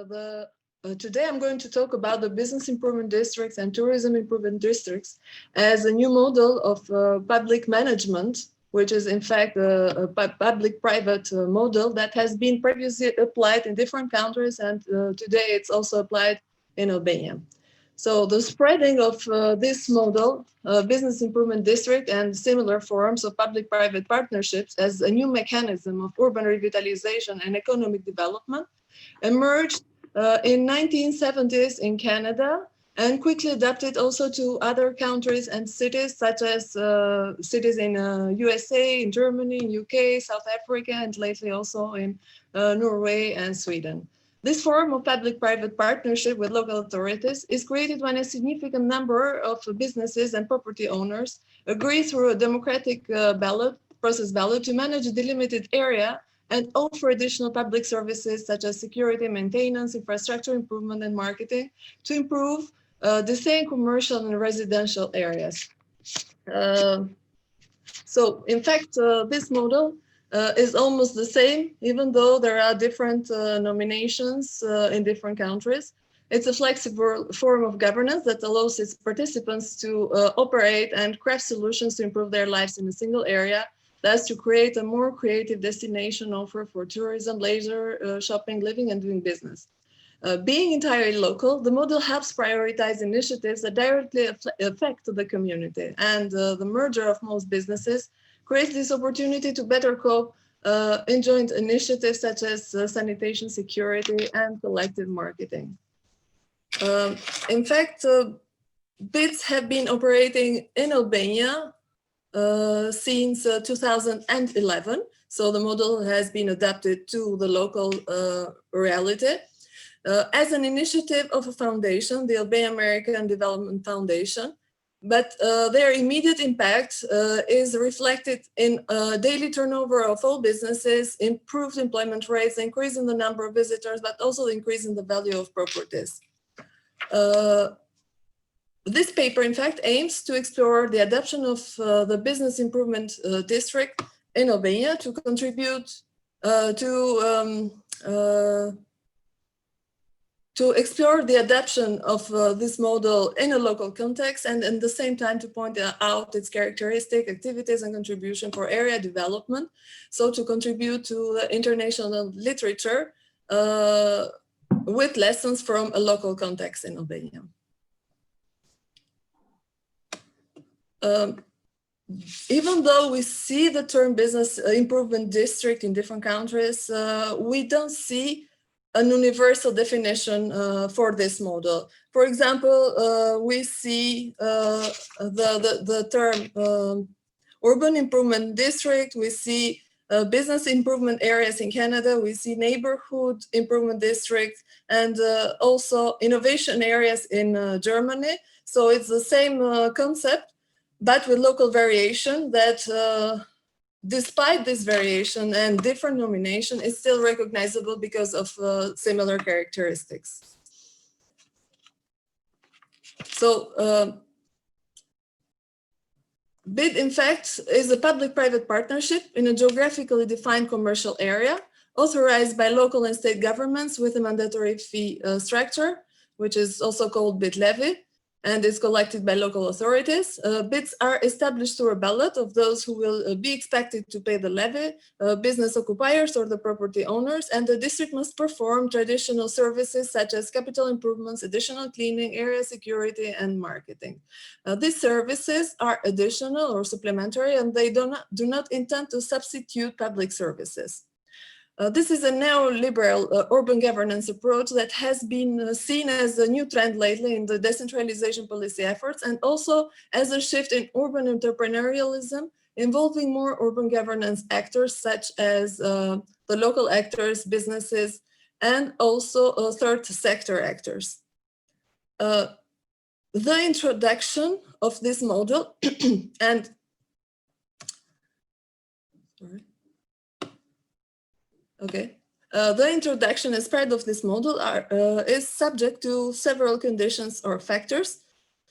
Today I'm going to talk about the business improvement districts and tourism improvement districts as a new model of public management, which is in fact a public-private model that has been previously applied in different countries, and today it's also applied in Albania. So the spreading of this model, business improvement district and similar forms of public-private partnerships as a new mechanism of urban revitalization and economic development emerged in 1970s in Canada and quickly adapted also to other countries and cities such as cities in USA, in Germany, in UK, South Africa, and lately also in Norway and Sweden. This form of public-private partnership with local authorities is created when a significant number of businesses and property owners agree through a democratic process ballot to manage a delimited area and offer additional public services such as security, maintenance, infrastructure improvement, and marketing to improve the same commercial and residential areas. So in fact, this model is almost the same, even though there are different nominations in different countries. It's a flexible form of governance that allows its participants to operate and craft solutions to improve their lives in a single area, thus to create a more creative destination offer for tourism, leisure, shopping, living, and doing business. Being entirely local, the model helps prioritize initiatives that directly affect the community, and the merger of most businesses creates this opportunity to better cope in joint initiatives such as sanitation, security, and collective marketing. In fact, BIDs have been operating in Albania since 2011. So the model has been adapted to the local reality. As an initiative of a foundation, the Albania American Development Foundation, but their immediate impact is reflected in daily turnover of all businesses, improved employment rates, increase in the number of visitors, but also increase in the value of properties. This paper, in fact, aims to explore the adoption of the business improvement district in Albania to contribute to explore the adoption of this model in a local context, and at the same time to point out its characteristic, activities, and contribution for area development. So to contribute to the international literature with lessons from a local context in Albania. Even though we see the term business improvement district in different countries, we don't see an universal definition for this model. For example, we see the term urban improvement district, we see business improvement areas in Canada, we see neighborhood improvement districts, and also innovation areas in Germany. So it's the same concept, but with local variation that despite this variation and different nomination, is still recognizable because of similar characteristics. So BID, in fact, is a public-private partnership in a geographically defined commercial area, authorized by local and state governments with a mandatory fee structure, which is also called BID levy, and is collected by local authorities. Bids are established through a ballot of those who will be expected to pay the levy, business occupiers or the property owners, and the district must perform traditional services such as capital improvements, additional cleaning, area security, and marketing. These services are additional or supplementary, and they do not intend to substitute public services. This is a neoliberal urban governance approach that has been seen as a new trend lately in the decentralization policy efforts, and also as a shift in urban entrepreneurialism, involving more urban governance actors such as the local actors, businesses, and also third sector actors. The introduction of this model and the introduction and spread of this model is subject to several conditions or factors,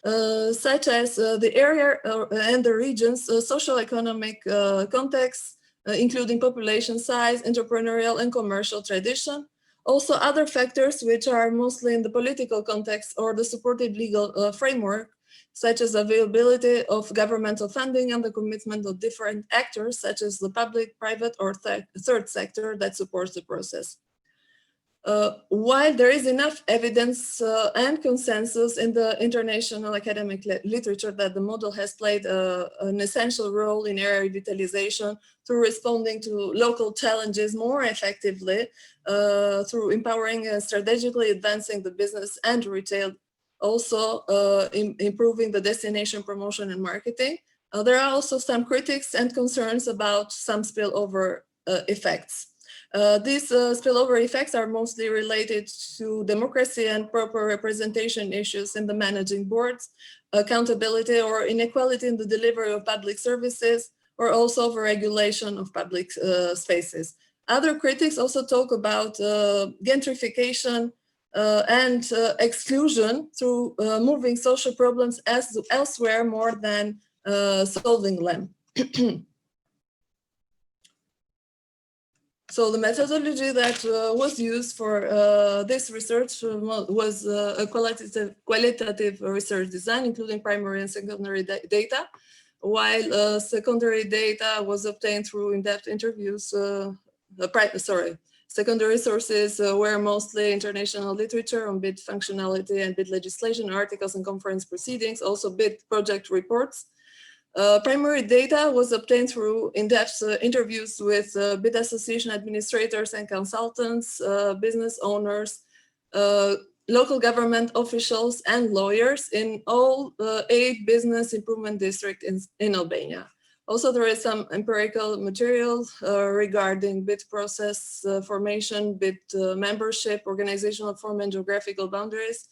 such as the area and the region's social-economic context, including population size, entrepreneurial and commercial tradition, Also, other factors which are mostly in the political context or the supportive legal framework, such as availability of governmental funding and the commitment of different actors, such as the public, private, or third sector that supports the process. While there is enough evidence and consensus in the international academic literature that the model has played an essential role in area revitalization through responding to local challenges more effectively, through empowering and strategically advancing the business and retail, also improving the destination promotion and marketing. There are also some critics and concerns about some spillover effects. These spillover effects are mostly related to democracy and proper representation issues in the managing boards, accountability or inequality in the delivery of public services, or also overregulation of public spaces. Other critics also talk about gentrification and exclusion through moving social problems elsewhere more than solving them. So the methodology that was used for this research was a qualitative research design, including primary and secondary data, while secondary data was obtained through in-depth interviews. Secondary sources were mostly international literature on BID functionality and BID legislation, articles and conference proceedings, also BID project reports. Primary data was obtained through in-depth interviews with BID association administrators and consultants, business owners, local government officials and lawyers in all 8 business improvement districts in Albania. Also, there is some empirical material regarding BID process formation, BID membership, organizational form and geographical boundaries,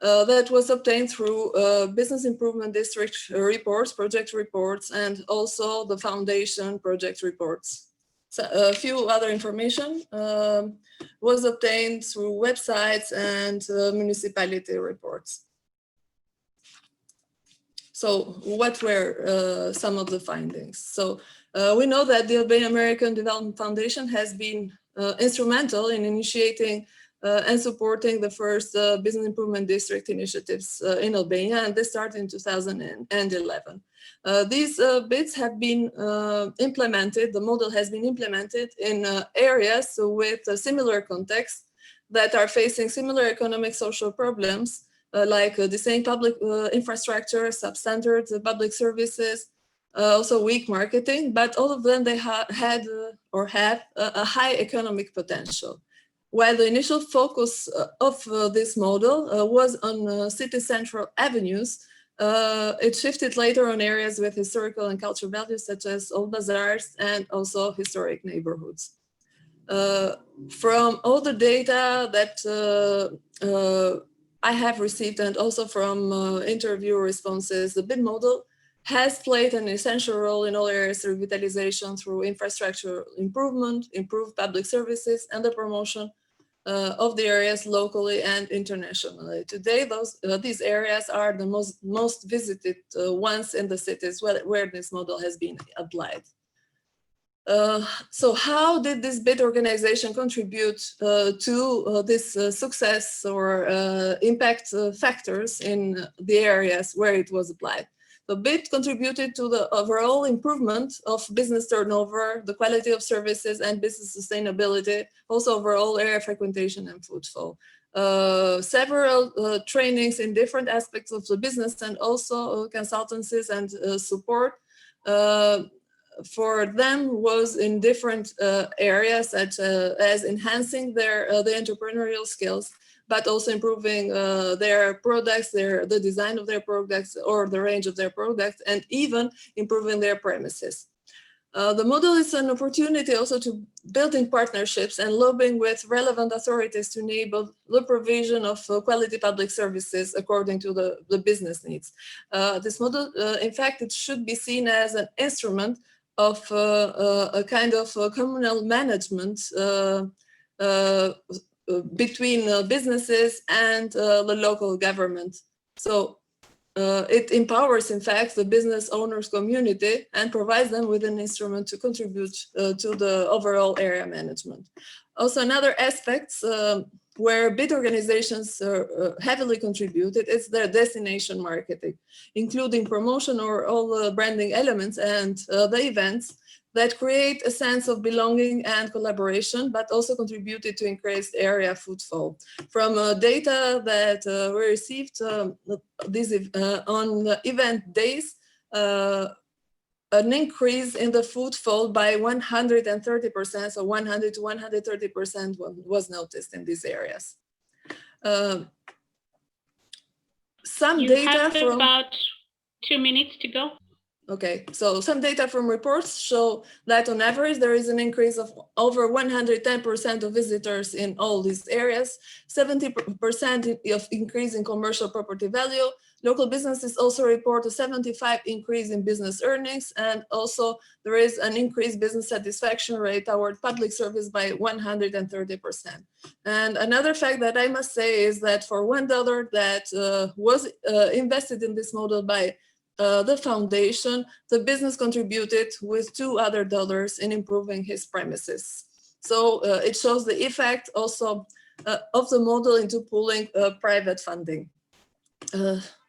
that was obtained through business improvement district reports, project reports, and also the foundation project reports. So a few other information was obtained through websites and municipality reports. So what were some of the findings? So we know that the Albania American Development Foundation has been instrumental in initiating and supporting the first business improvement district initiatives in Albania, and this started in 2011. These BIDs have been implemented, the model has been implemented in areas with a similar context that are facing similar economic social problems, like the same public infrastructure, substandard public services, also weak marketing, but all of them they had or have a high economic potential. While the initial focus of this model was on city central avenues, it shifted later on areas with historical and cultural values such as old bazaars and also historic neighborhoods. From all the data that I have received and also from interview responses, the BID model has played an essential role in all areas of revitalization through infrastructure improvement, improved public services, and the promotion of the areas locally and internationally. Today, these areas are the most visited ones in the cities where this model has been applied. So how did this BID organization contribute to this success or impact factors in the areas where it was applied? So BID contributed to the overall improvement of business turnover, the quality of services and business sustainability, also overall area frequentation and footfall. Several trainings in different aspects of the business and also consultancies and support for them was in different areas such as enhancing the entrepreneurial skills, but also improving their products, the design of their products or the range of their products, and even improving their premises. The model is an opportunity also to build in partnerships and lobbying with relevant authorities to enable the provision of quality public services according to the business needs. This model, in fact, it should be seen as an instrument of a kind of communal management between businesses and the local government. So it empowers, in fact, the business owners community and provides them with an instrument to contribute to the overall area management. Also, another aspect where bid organizations heavily contributed is their destination marketing, including promotion or all the branding elements and the events that create a sense of belonging and collaboration, but also contributed to increased area footfall. From data that we received on the event days, an increase in the footfall by 130%, so 100 to 130% was noticed in these areas. Some you data have from about 2 minutes to go. Okay, so some data from reports show that on average, there is an increase of over 110% of visitors in all these areas, 70% of increase in commercial property value. Local businesses also report a 75% increase in business earnings, and also there is an increased business satisfaction rate toward public service by 130%. And another fact that I must say is that for $1 that was invested in this model by the foundation, the business contributed with $2 other in improving his premises. So it shows the effect also of the model into pooling private funding.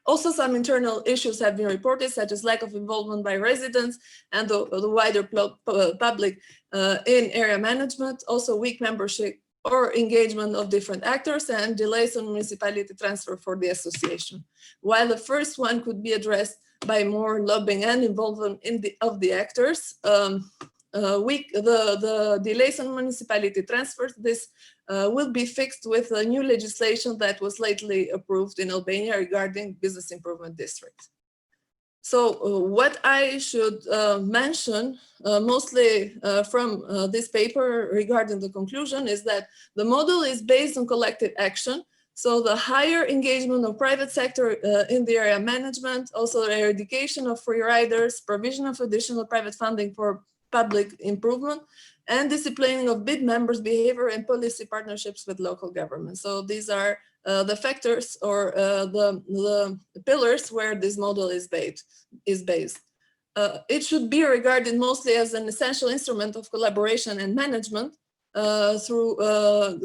Also, some internal issues have been reported, such as lack of involvement by residents and the wider public in area management, also weak membership or engagement of different actors, and delays on municipality transfer for the association. While the first one could be addressed by more lobbying and involvement of the actors, the delays on municipality transfers, this will be fixed with a new legislation that was lately approved in Albania regarding business improvement districts. So what I should mention mostly from this paper regarding the conclusion is that the model is based on collective action. So the higher engagement of private sector in the area management, also the eradication of free riders, provision of additional private funding for public improvement, and disciplining of bid members' behavior and policy partnerships with local government. So these are the factors or the pillars where this model is based. It should be regarded mostly as an essential instrument of collaboration and management through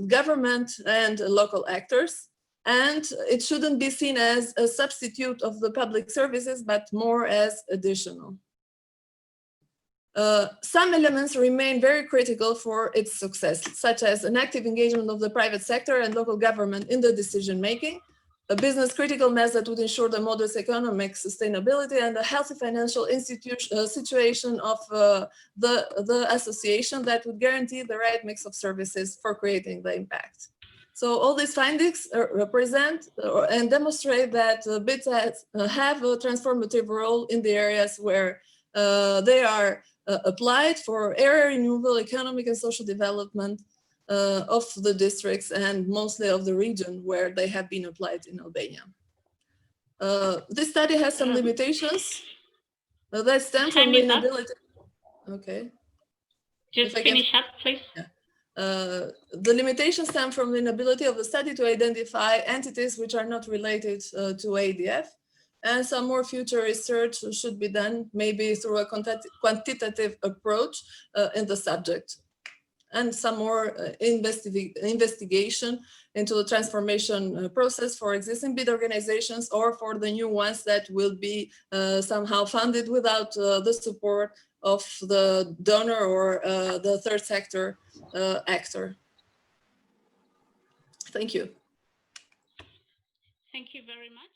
government and local actors. And it shouldn't be seen as a substitute of the public services, but more as additional. Some elements remain very critical for its success, such as an active engagement of the private sector and local government in the decision-making, a business critical mass that would ensure the model's economic sustainability, and a healthy financial situation of the association that would guarantee the right mix of services for creating the impact. So all these findings represent and demonstrate that bids have a transformative role in the areas where they are applied for area renewal, economic and social development of the districts and mostly of the region where they have been applied in Albania. This study has some limitations that stem from the inability. Okay. Just finish up, please. Yeah. The limitations stem from the inability of the study to identify entities which are not related to ADF. And some more future research should be done, maybe through a quantitative approach in the subject. And some more investigation into the transformation process for existing bid organizations or for the new ones that will be somehow funded without the support of the donor or the third sector actor. Thank you. Thank you very much.